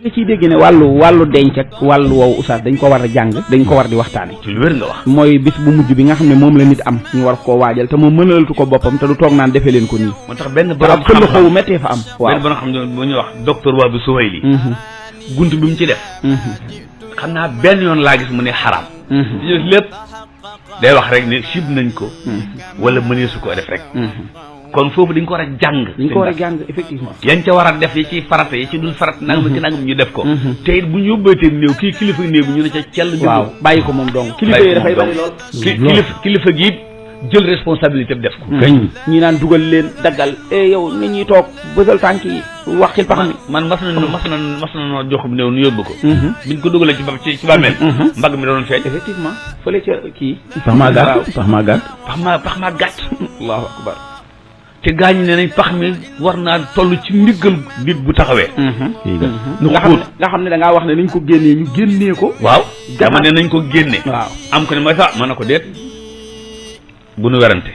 nga ciy dégg ne wàllu denc ak wàllu woowu oustaz dañ ko war a jàng dañ ko war di waxtaane ci lu wér nga wax mooy bis bu mujj bi nga xam ne moom la nit am ñu war koo waajal te moom mënalatu ko boppam te du toog naan defee leen ko nii moo tax benn borom xam xaw méttee fa am benn borom xam bu ñuy wax docteur Wahbi Souhaïli bunt bi mu ci def xam naa benn yoon laa gis mu ne xaraam lépp day wax rek ne sib nañ ko wala mënee su ko def rek kon foofu dañ ko war a jàng dañ ko war a jàng effectivement yañ ca war a def yi ci farata yi ci dul farata nangam ci nangam ñu def ko te it bu ñu yóbbeetee néew kii kilifa néew bi ñu ne ca cell waaw bàyyi ko moom dong kilifa yi dafay bari lool kilifa gi jël responsabilité bi def ko kañ ñi naan dugal leen daggal yow nit ñuy toog bësal tànk yi waxil pax mi man mas na noo joxum néew nu yóbbu ko biñ ko dugalee ci bàmmeel mbagg mi doon feeñ effectivement fële ca kii pax maa gàtt pax maa gàtt allahu akbar te gaañu ne nañ pax mi war naa toll ci ndiggal nit bu taxawee nga xam ne da ngaa wax ne nañ ko génnee ñu génnee ko waaw dama ne nañ ko génne waaw am ko ne ma sax mën na ko déet bu nu werante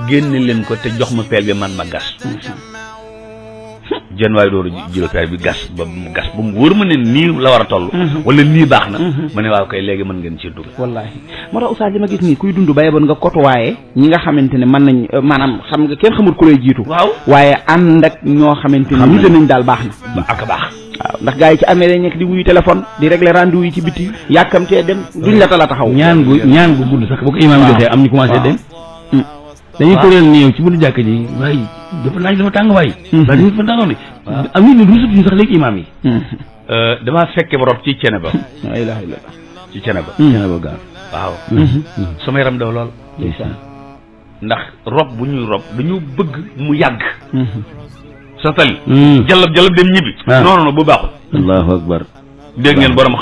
génne leen ko te jox ma peel bi man ma gas jën waaye dooru jël peel bi gas ba mu wóor ma ne nii la war a toll wala nii baax na ma ne waaw kay léegi mën ngeen ci dugg wallaahi moo tax oustaz li ma gis nii kuy dund baye bon nga kotuwaaye ñi nga xamante ne mën nañ maanaam xam nga kenn xamul ku lay jiitu waaw waaye ànd ak ñoo xamante ne nite nañ daal baax na ak baax waaw ndax gars yi ci amee dañ nekk di wuyu téléphone di régler rendez-vous yi ci biti yàkkamtee dem duñ la tala taxaw ñaan gu gudd sax bu ko imaam jotee am ñu commencé dem dañuy kuréel néew ci buntu jàkk ji waaye dafa naaj dafa tàng waay waaye dafa tàngoor ne am nit ñi rusutuñu sax léegi imaam yi damaa fekke ba rob ci cene ba la ilaha illallah ci cene ba gaaw waaw sama yaram daw lool ndax rob bu ñuy rob dañu bëgg mu yàgg sa tali jalab dem ñibbi non bu baaxul allahu akbar dégg ngeen borom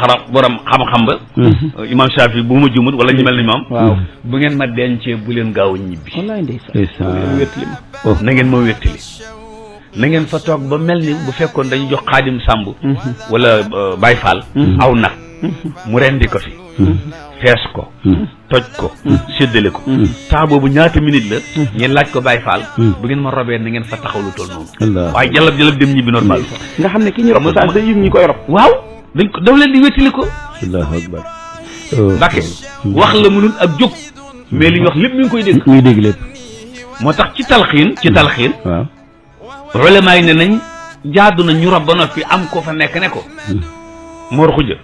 xam-xam ba imam Shafi bu ma jumut wala ñu mel ni moom waaw bu ngeen ma dencee bu leen gaaw a ñibbi wallaay ndeysaan wéttali ma na ngeen ma wéttali na ngeen fa toog ba mel ni bu fekkoon dañu jox Xaadim Sàmb wala Baay Faal aw nag mu rendi ko fi fees ko toj ko séddale ko temps boobu ñaata minute la ngeen laaj ko Baay Faal bu ngeen ma robee na ngeen fa taxaw lu toll noonu waaye jalab dem ñibbi normal nga xam ne ki ñu rob sa da yëg ñi koy rob waaw dañ ko daw leen di wéttali ko allahu akbar Mbàkke wax la mënul ak jóg mais li ñu wax lépp mi ngi koy dégg muy dégg lépp moo tax ci talxiin waaw ulama yi ne nañ jaadu na ñu rob ba noppi am ko fa nekk ne ko Mor Xuja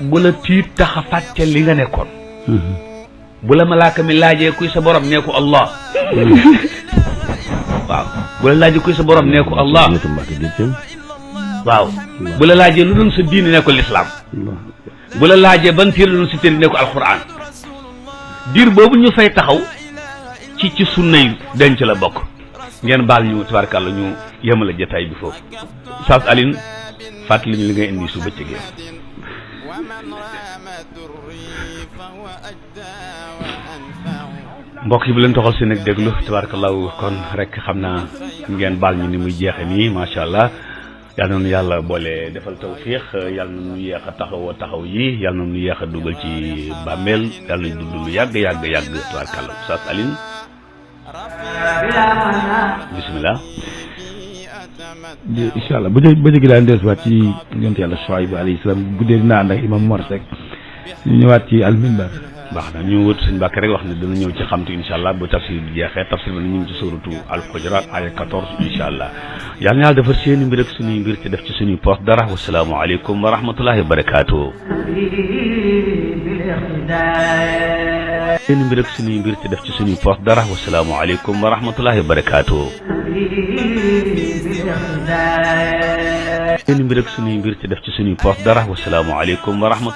bu la tiit tax a fàtte li nga nekkoon bu la malaaka mi laajee kuy sa borom nee ko Allah waaw bu la laajee kuy sa borom nee ko Allah waaw bu la laajee lu doon sa diine ne ko lislaam bu la laajee ban téere lu doon sa téere ne ko alquran diir boobu ñu fay taxaw ci sunnay denc la bokk ngeen baal ñu tabaarkàlla ñu yemale jataay bi foofu Oustaz Alioune fàttali ñu li ngay indi su bëccëgee mbokk yi bu leen toxal seen ak déglu tabaarkàllaahu kon rek xam naa ngeen baal ñu ni muy jeexe nii macha allah yàlla na nu yàlla boole defal tawfiix yàlla na nu yéex a taxaw yi yàlla na nu yéex a dugal ci bàmmeel yàlla nañ dund lu yàgg tabaarkàlla Oustaz Alioune bismillah incha allah ba jëgi daan dellusiwaat ci yonent yàlla Shuayb alayhi salaam guddee dina ànd ak imam Mor Seck ñu ñëwaat ci alminbar baax na ñu wut suñ Mbàkke rek wax ne dana ñëw ci xamtu incha allah bu tafsir bi jeexee tafsir bi ñu ngi ci suratu al-Hujurat aya 14 incha allah yal na yàlla defar seeni mbir ak suñuy mbir te def ci suñuy poos dara wasalaamu aleykum wa rahmatullahi wa barakaatu seeni mbir ak suñuy mbir te def ci suñuy poos dara wasalaamu aleykum wa rahmatullahi wa barakaatu seeni mbir ak suñuy mbir te def ci suñuy poos dara wasalaamu aleykum wa rahmatullahi